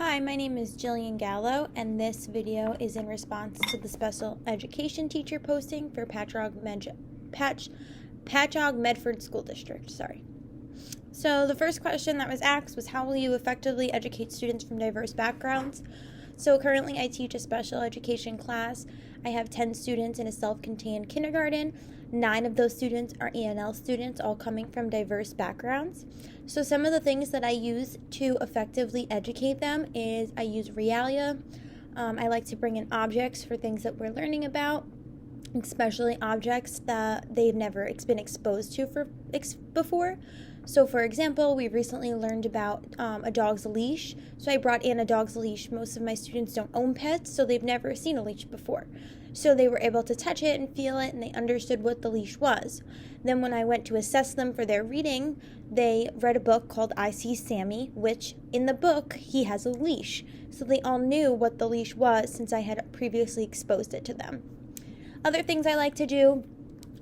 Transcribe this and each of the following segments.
Hi, my name is Jillian Gallo, and this video is in response to the special education teacher posting for Patchogue Medford School District. So the first question that was asked was, how will you effectively educate students from diverse backgrounds? So currently I teach a special education class. I have 10 students in a self-contained kindergarten. 9 of those students are ENL students, all coming from diverse backgrounds. So some of the things that I use to effectively educate them is I use realia. I like to bring in objects for things that we're learning about, especially objects that they've never been exposed to before. So for example, we recently learned about a dog's leash. So I brought in a dog's leash. Most of my students don't own pets, so they've never seen a leash before. So they were able to touch it and feel it, and they understood what the leash was. Then when I went to assess them for their reading, they read a book called I See Sammy, which in the book, he has a leash. So they all knew what the leash was since I had previously exposed it to them. Other things I like to do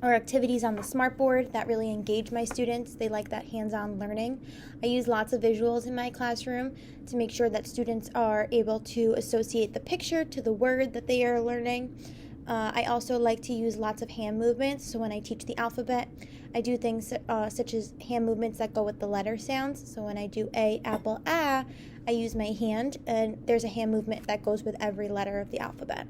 are activities on the smartboard that really engage my students. They like that hands-on learning. I use lots of visuals in my classroom to make sure that students are able to associate the picture to the word that they are learning. I also like to use lots of hand movements. So when I teach the alphabet, I do things such as hand movements that go with the letter sounds. So when I do A, apple, ah, I use my hand, and there's a hand movement that goes with every letter of the alphabet.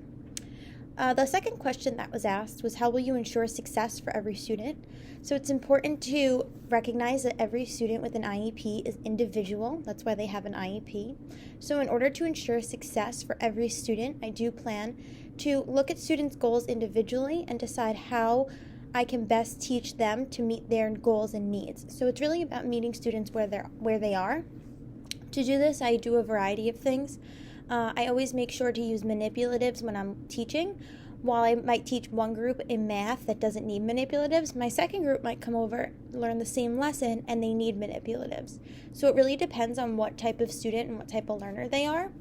The second question that was asked was, how will you ensure success for every student? So it's important to recognize that every student with an IEP is individual. That's why they have an IEP. So in order to ensure success for every student, I do plan to look at students' goals individually and decide how I can best teach them to meet their goals and needs. So it's really about meeting students where they are. To do this, I do a variety of things. I always make sure to use manipulatives when I'm teaching. While I might teach one group in math that doesn't need manipulatives, my second group might come over, learn the same lesson, and they need manipulatives. So it really depends on what type of student and what type of learner they are.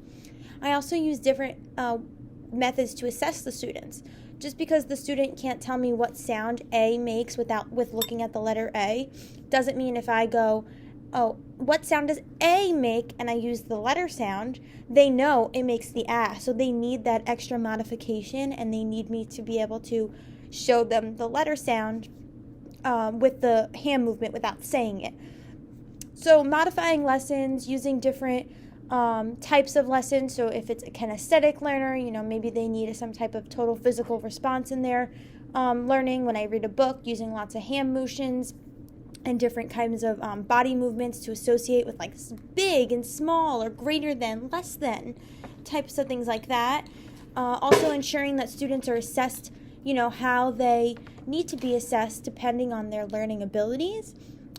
I also use different methods to assess the students. Just because the student can't tell me what sound A makes with looking at the letter A, doesn't mean if I go, oh, what sound does A make? And I use the letter sound, they know it makes the A. So they need that extra modification, and they need me to be able to show them the letter sound with the hand movement without saying it. So modifying lessons, using different types of lessons. So if it's a kinesthetic learner, maybe they need some type of total physical response in their learning. When I read a book, using lots of hand motions and different kinds of body movements to associate with like big and small or greater than, less than, types of things like that. Also ensuring that students are assessed, how they need to be assessed depending on their learning abilities.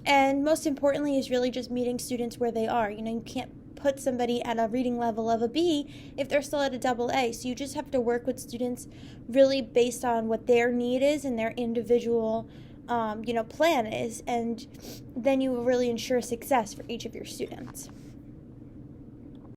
And most importantly is really just meeting students where they are. You can't put somebody at a reading level of a B if they're still at a AA. So you just have to work with students really based on what their need is and their individual plan is, and then you will really ensure success for each of your students.